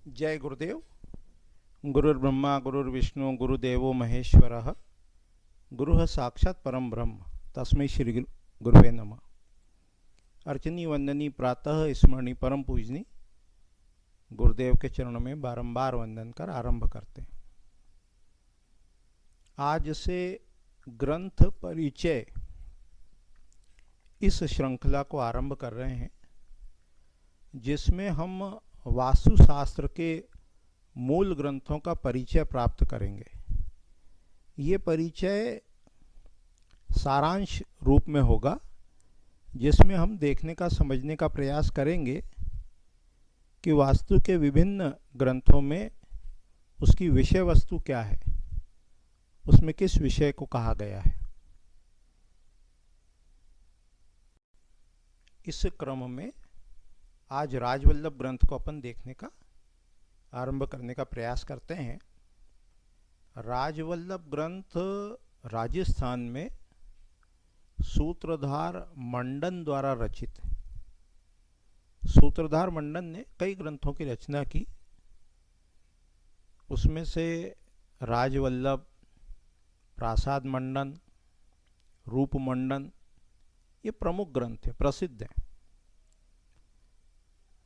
जय गुरुदेव। गुरुर्ब्रह्मा गुरुर्विष्णु गुरुदेवो महेश्वरः। गुरुः साक्षात् परम ब्रह्म तस्मै श्री गुरुवे नमः। अर्चनी वंदनी प्रातः स्मरणी परम पूजनी गुरुदेव के चरणों में बारंबार वंदन कर आरंभ करते हैं। आज से ग्रंथ परिचय इस श्रृंखला को आरंभ कर रहे हैं, जिसमें हम वास्तुशास्त्र के मूल ग्रंथों का परिचय प्राप्त करेंगे। ये परिचय सारांश रूप में होगा, जिसमें हम देखने का समझने का प्रयास करेंगे कि वास्तु के विभिन्न ग्रंथों में उसकी विषय वस्तु क्या है, उसमें किस विषय को कहा गया है। इस क्रम में आज राजवल्लभ ग्रंथ को अपन देखने का आरंभ करने का प्रयास करते हैं। राजवल्लभ ग्रंथ राजस्थान में सूत्रधार मंडन द्वारा रचित है। सूत्रधार मंडन ने कई ग्रंथों की रचना की, उसमें से राजवल्लभ, प्रासाद मंडन, रूप मंडन ये प्रमुख ग्रंथ है, प्रसिद्ध हैं।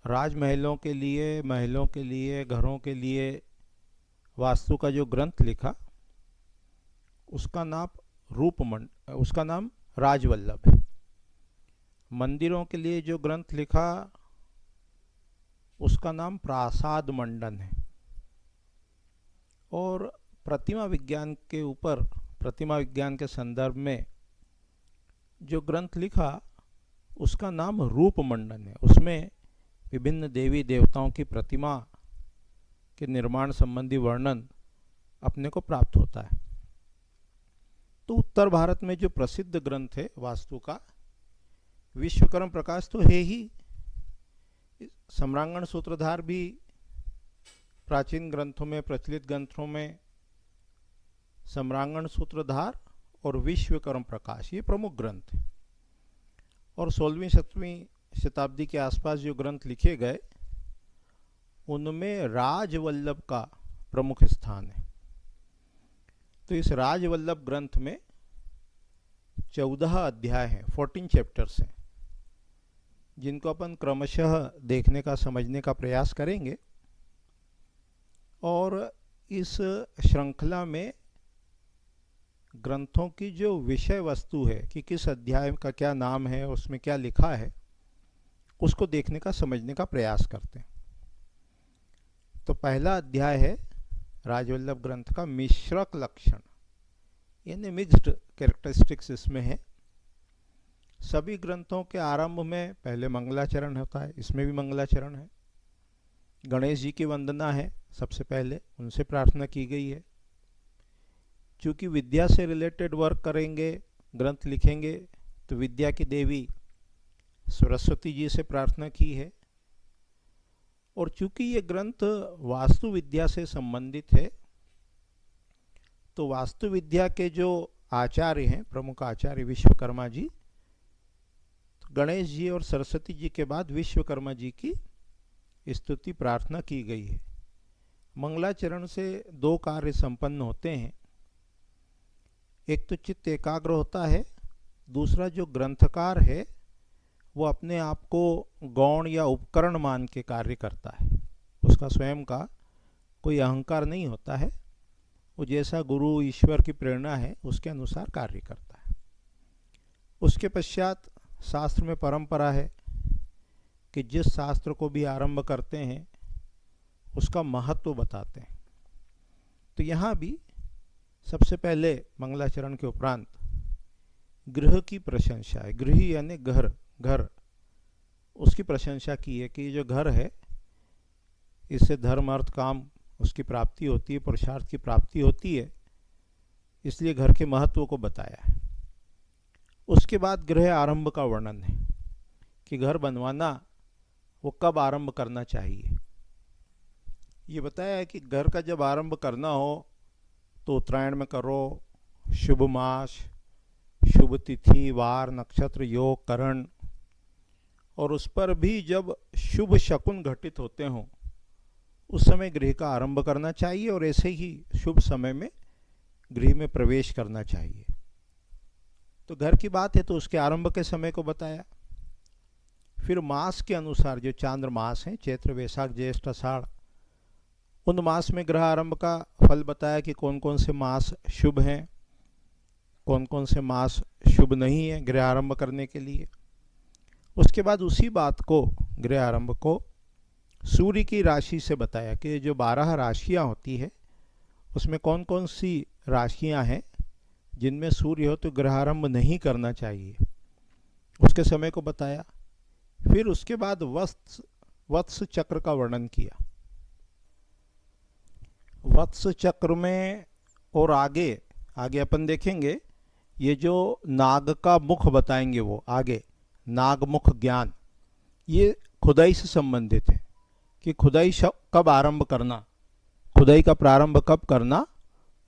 राजमहलों के लिए, महलों के लिए, घरों के लिए वास्तु का जो ग्रंथ लिखा उसका नाम राजवल्लभ है। मंदिरों के लिए जो ग्रंथ लिखा उसका नाम प्रासाद मंडन है। और प्रतिमा विज्ञान के ऊपर, प्रतिमा विज्ञान के संदर्भ में जो ग्रंथ लिखा उसका नाम रूप मंडन है। उसमें विभिन्न देवी देवताओं की प्रतिमा के निर्माण संबंधी वर्णन अपने को प्राप्त होता है। तो उत्तर भारत में जो प्रसिद्ध ग्रंथ है वास्तु का, विश्वकर्म प्रकाश तो है ही, सम्रांगण सूत्रधार भी प्राचीन ग्रंथों में, प्रचलित ग्रंथों में सम्रांगण सूत्रधार और विश्वकर्म प्रकाश ये प्रमुख ग्रंथ हैं। और 16वीं 17वीं शताब्दी के आसपास जो ग्रंथ लिखे गए उनमें राजवल्लभ का प्रमुख स्थान है। तो इस राजवल्लभ ग्रंथ में 14 अध्याय हैं, 14 चैप्टर्स हैं, जिनको अपन क्रमशः देखने का समझने का प्रयास करेंगे। और इस श्रृंखला में ग्रंथों की जो विषय वस्तु है कि किस अध्याय का क्या नाम है, उसमें क्या लिखा है, उसको देखने का समझने का प्रयास करते हैं। तो पहला अध्याय है राजवल्लभ ग्रंथ का मिश्रक लक्षण, यानी मिक्स्ड कैरेक्टरिस्टिक्स इसमें है। सभी ग्रंथों के आरंभ में पहले मंगलाचरण होता है, इसमें भी मंगलाचरण है। गणेश जी की वंदना है, सबसे पहले उनसे प्रार्थना की गई है। चूँकि विद्या से रिलेटेड वर्क करेंगे, ग्रंथ लिखेंगे, तो विद्या की देवी सरस्वती जी से प्रार्थना की है। और चूँकि ये ग्रंथ वास्तु विद्या से संबंधित है, तो वास्तु विद्या के जो आचार्य हैं, प्रमुख आचार्य विश्वकर्मा जी, तो गणेश जी और सरस्वती जी के बाद विश्वकर्मा जी की स्तुति प्रार्थना की गई है। मंगलाचरण से दो कार्य संपन्न होते हैं। एक तो चित्त एकाग्र होता है, दूसरा जो ग्रंथकार है वो अपने आप को गौण या उपकरण मान के कार्य करता है। उसका स्वयं का कोई अहंकार नहीं होता है, वो जैसा गुरु ईश्वर की प्रेरणा है उसके अनुसार कार्य करता है। उसके पश्चात शास्त्र में परंपरा है कि जिस शास्त्र को भी आरंभ करते हैं उसका महत्व बताते हैं। तो यहाँ भी सबसे पहले मंगलाचरण के उपरांत गृह की प्रशंसा है। गृह यानी घर, उसकी प्रशंसा की है कि जो घर है इससे धर्म अर्थ काम उसकी प्राप्ति होती है, पुरुषार्थ की प्राप्ति होती है, इसलिए घर के महत्व को बताया है। उसके बाद गृह आरंभ का वर्णन है कि घर बनवाना वो कब आरंभ करना चाहिए। ये बताया है कि घर का जब आरंभ करना हो तो उत्तरायण में करो, शुभ मास, शुभ तिथि, वार, नक्षत्र, योग, करण, और उस पर भी जब शुभ शकुन घटित होते हों उस समय गृह का आरंभ करना चाहिए और ऐसे ही शुभ समय में गृह में प्रवेश करना चाहिए। तो घर की बात है तो उसके आरंभ के समय को बताया। फिर मास के अनुसार जो चांद्रमास हैं, चैत्र वैशाख ज्येष्ठ आषाढ़, उन मास में ग्रह आरंभ का फल बताया कि कौन कौन से मास शुभ हैं, कौन कौन से मास शुभ नहीं है गृह आरंभ करने के लिए। उसके बाद उसी बात को, गृह आरंभ को सूर्य की राशि से बताया कि जो 12 राशियां होती है उसमें कौन कौन सी राशियां हैं जिनमें सूर्य हो तो गृह आरंभ नहीं करना चाहिए, उसके समय को बताया। फिर उसके बाद वत्स चक्र का वर्णन किया। वत्स चक्र में और आगे आगे अपन देखेंगे, ये जो नाग का मुख बताएंगे वो आगे, नागमुख ज्ञान, ये खुदाई से संबंधित है कि खुदाई कब आरंभ करना, खुदाई का प्रारंभ कब करना,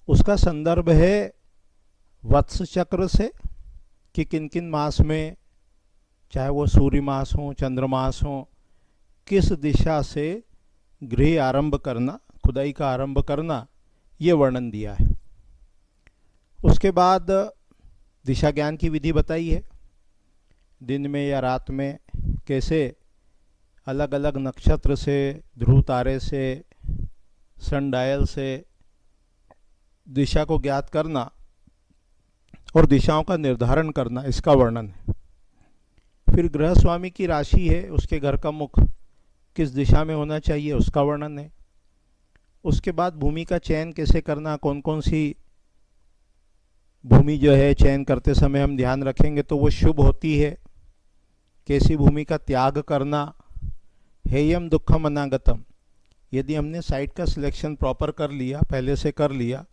उसका संदर्भ है वत्स चक्र से कि किन किन मास में, चाहे वो सूर्य मास हो चंद्रमास हो, किस दिशा से गृह आरंभ करना, खुदाई का आरंभ करना, ये वर्णन दिया है। उसके बाद दिशा ज्ञान की विधि बताई है, दिन में या रात में कैसे अलग अलग नक्षत्र से, ध्रुव तारे से, सन डायल से दिशा को ज्ञात करना और दिशाओं का निर्धारण करना, इसका वर्णन है। फिर गृह स्वामी की राशि है, उसके घर का मुख किस दिशा में होना चाहिए, उसका वर्णन है। उसके बाद भूमि का चयन कैसे करना, कौन कौन सी भूमि जो है चयन करते समय हम ध्यान रखेंगे तो वो शुभ होती है, कैसी भूमि का त्याग करना, हेयम दुखम अनागतम, यदि हमने साइट का सिलेक्शन प्रॉपर कर लिया, पहले से कर लिया,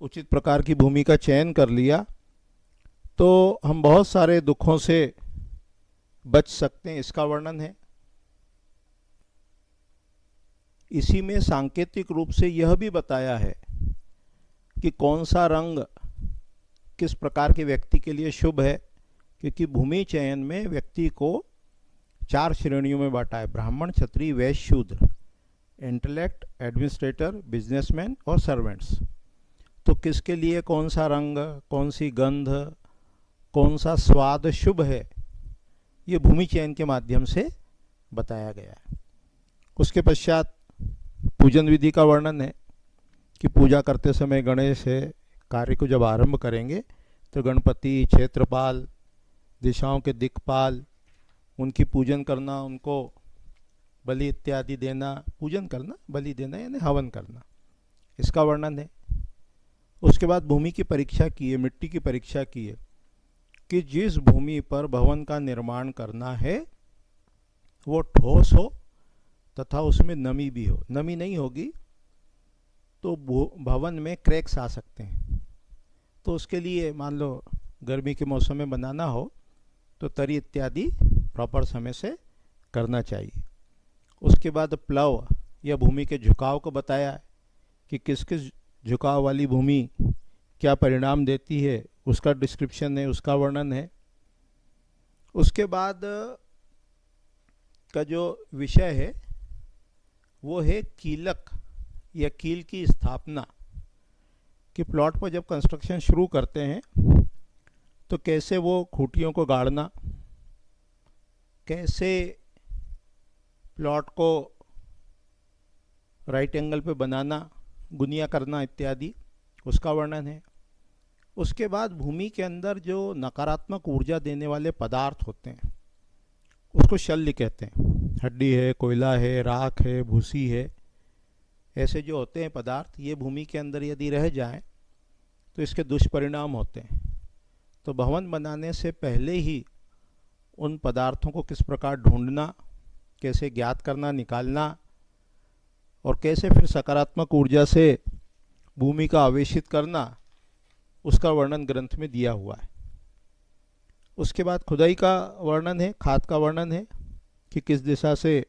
उचित प्रकार की भूमि का चयन कर लिया, तो हम बहुत सारे दुखों से बच सकते हैं, इसका वर्णन है। इसी में सांकेतिक रूप से यह भी बताया है कि कौन सा रंग किस प्रकार के व्यक्ति के लिए शुभ है, क्योंकि भूमि चयन में व्यक्ति को 4 श्रेणियों में बांटा है, ब्राह्मण, क्षत्रिय, वैश्य, शूद्र, इंटेलेक्ट, एडमिनिस्ट्रेटर, बिजनेसमैन और सर्वेंट्स। तो किसके लिए कौन सा रंग, कौन सी गंध, कौन सा स्वाद शुभ है, ये भूमि चयन के माध्यम से बताया गया है। उसके पश्चात पूजन विधि का वर्णन है कि पूजा करते समय गणेश है, कार्य को जब आरंभ करेंगे तो गणपति, क्षेत्रपाल, दिशाओं के दिक्पाल, उनकी पूजन करना, उनको बलि इत्यादि देना, पूजन करना, बलि देना यानी हवन करना, इसका वर्णन है। उसके बाद भूमि की परीक्षा की है, मिट्टी की परीक्षा की है कि जिस भूमि पर भवन का निर्माण करना है वो ठोस हो तथा उसमें नमी भी हो। नमी नहीं होगी तो भवन में क्रैक्स आ सकते हैं, तो उसके लिए मान लो गर्मी के मौसम में बनाना हो तो तरी इत्यादि प्रॉपर समय से करना चाहिए। उसके बाद प्लव या भूमि के झुकाव को बताया है कि किस किस झुकाव वाली भूमि क्या परिणाम देती है, उसका डिस्क्रिप्शन है, उसका वर्णन है। उसके बाद का जो विषय है वो है कीलक या कील की स्थापना, कि प्लॉट पर जब कंस्ट्रक्शन शुरू करते हैं तो कैसे वो खूंटियों को गाड़ना, कैसे प्लॉट को राइट एंगल पे बनाना, गुनिया करना इत्यादि, उसका वर्णन है। उसके बाद भूमि के अंदर जो नकारात्मक ऊर्जा देने वाले पदार्थ होते हैं उसको शल्य कहते हैं। हड्डी है, कोयला है, राख है, भूसी है, ऐसे जो होते हैं पदार्थ, ये भूमि के अंदर यदि रह जाएं तो इसके दुष्परिणाम होते हैं। तो भवन बनाने से पहले ही उन पदार्थों को किस प्रकार ढूंढना, कैसे ज्ञात करना, निकालना और कैसे फिर सकारात्मक ऊर्जा से भूमि का आवेशित करना, उसका वर्णन ग्रंथ में दिया हुआ है। उसके बाद खुदाई का वर्णन है, खाद का वर्णन है कि किस दिशा से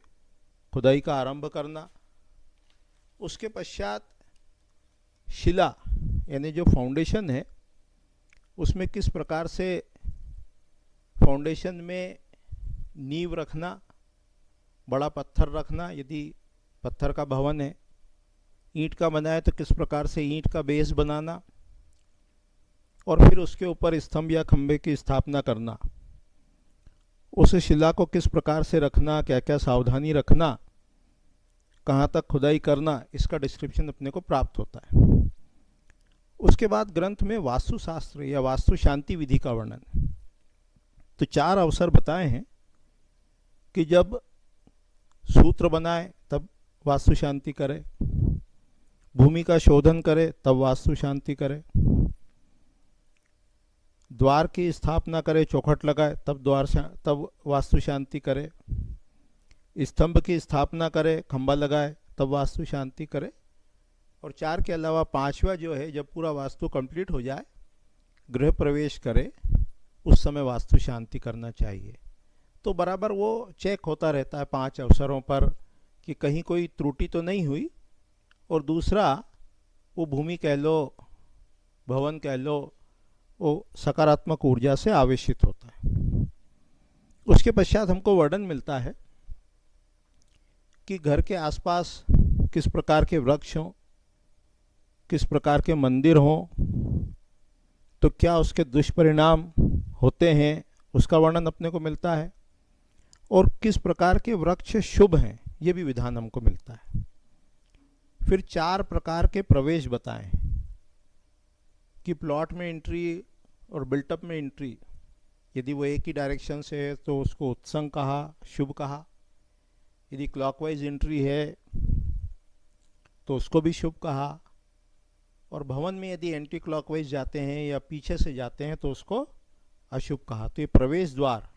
खुदाई का आरंभ करना। उसके पश्चात शिला यानी जो फाउंडेशन है उसमें किस प्रकार से फाउंडेशन में नींव रखना, बड़ा पत्थर रखना यदि पत्थर का भवन है, ईंट का बना है तो किस प्रकार से ईंट का बेस बनाना, और फिर उसके ऊपर स्तंभ या खंबे की स्थापना करना, उस शिला को किस प्रकार से रखना, क्या क्या सावधानी रखना, कहाँ तक खुदाई करना, इसका डिस्क्रिप्शन अपने को प्राप्त होता है। उसके बाद ग्रंथ में वास्तुशास्त्र या वास्तु शांति विधि का वर्णन। तो 4 अवसर बताए हैं कि जब सूत्र बनाए तब वास्तु शांति करे, भूमि का शोधन करे तब वास्तु शांति करे, द्वार की स्थापना करे, चौखट लगाए तब वास्तु शांति करे, स्तंभ की स्थापना करे, खंबा लगाए तब वास्तु शांति करे, और 4 के अलावा 5वां जो है, जब पूरा वास्तु कंप्लीट हो जाए, गृह प्रवेश करे, उस समय वास्तु शांति करना चाहिए। तो बराबर वो चेक होता रहता है 5 अवसरों पर कि कहीं कोई त्रुटि तो नहीं हुई, और दूसरा वो भूमि कह लो, भवन कह लो, वो सकारात्मक ऊर्जा से आवेशित होता है। उसके पश्चात हमको वर्णन मिलता है कि घर के आसपास किस प्रकार के वृक्ष हों, किस प्रकार के मंदिर हों, तो क्या उसके दुष्परिणाम होते हैं, उसका वर्णन अपने को मिलता है, और किस प्रकार के वृक्ष शुभ हैं, ये भी विधान हमको मिलता है। फिर 4 प्रकार के प्रवेश बताएं कि प्लॉट में एंट्री और बिल्टअप में एंट्री, यदि वो एक ही डायरेक्शन से है तो उसको उत्संग कहा, शुभ कहा, यदि क्लॉकवाइज एंट्री है तो उसको भी शुभ कहा, और भवन में यदि एंटी क्लॉकवाइज जाते हैं या पीछे से जाते हैं तो उसको अशुभ कहा। तो ये प्रवेश द्वार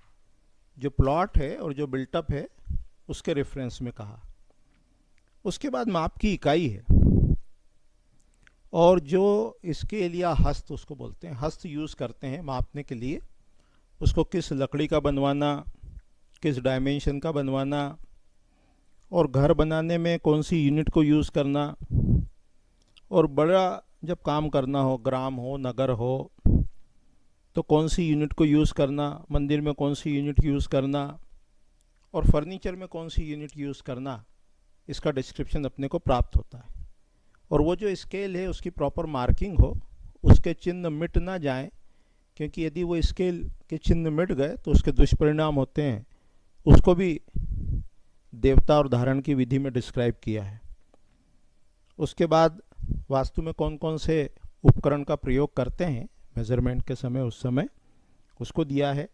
जो प्लॉट है और जो बिल्टअप है उसके रेफरेंस में कहा। उसके बाद माप की इकाई है, और जो स्केल या हस्त उसको बोलते हैं, हस्त यूज़ करते हैं मापने के लिए, उसको किस लकड़ी का बनवाना, किस डायमेंशन का बनवाना, और घर बनाने में कौन सी यूनिट को यूज़ करना, और बड़ा जब काम करना हो, ग्राम हो, नगर हो, तो कौन सी यूनिट को यूज़ करना, मंदिर में कौन सी यूनिट यूज़ करना, और फर्नीचर में कौन सी यूनिट यूज़ करना, इसका डिस्क्रिप्शन अपने को प्राप्त होता है। और वो जो स्केल है उसकी प्रॉपर मार्किंग हो, उसके चिन्ह मिट ना जाएं, क्योंकि यदि वो स्केल के चिन्ह मिट गए तो उसके दुष्परिणाम होते हैं। उसको भी देवता और धारण की विधि में डिस्क्राइब किया है। उसके बाद वास्तु में कौन कौन से उपकरण का प्रयोग करते हैं मेजरमेंट के समय, उस समय उसको दिया है।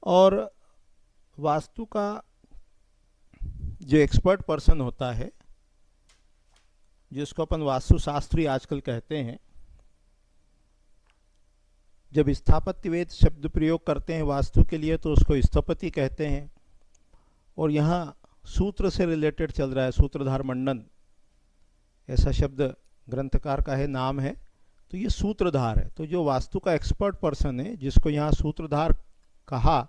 और वास्तु का जो एक्सपर्ट पर्सन होता है, जिसको अपन वास्तुशास्त्री आजकल कहते हैं, जब स्थापत्यवेद शब्द प्रयोग करते हैं वास्तु के लिए तो उसको स्थपति कहते हैं। और यहाँ सूत्र से रिलेटेड चल रहा है, सूत्रधार मंडन ऐसा शब्द ग्रंथकार का है, नाम है, तो ये सूत्रधार है। तो जो वास्तु का एक्सपर्ट पर्सन है, जिसको यहाँ सूत्रधार कहा,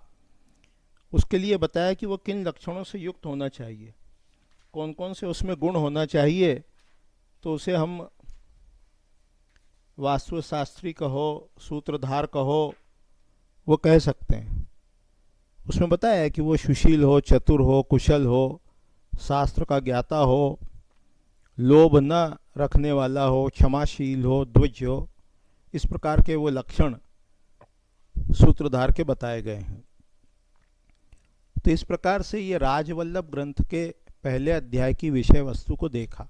उसके लिए बताया कि वो किन लक्षणों से युक्त होना चाहिए, कौन कौन से उसमें गुण होना चाहिए, तो उसे हम वास्तुशास्त्री कहो, सूत्रधार कहो, वो कह सकते हैं। उसमें बताया है कि वो सुशील हो, चतुर हो, कुशल हो, शास्त्र का ज्ञाता हो, लोभ न रखने वाला हो, क्षमाशील हो, द्विज हो, इस प्रकार के वो लक्षण सूत्रधार के बताए गए हैं। तो इस प्रकार से ये राजवल्लभ ग्रंथ के पहले अध्याय की विषय वस्तु को देखा।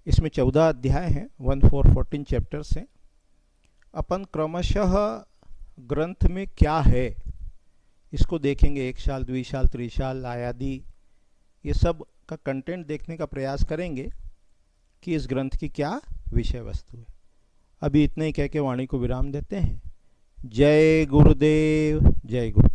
इसमें 14 अध्याय हैं, 14 चैप्टर्स हैं। अपन क्रमशः ग्रंथ में क्या है इसको देखेंगे, 1 साल, 2 साल, 3 साल, आयादी, ये सब का कंटेंट देखने का प्रयास करेंगे कि इस ग्रंथ की क्या विषय वस्तु है। अभी इतने ही कह के वाणी को विराम देते हैं। जय गुरुदेव, जय गुरुदेव।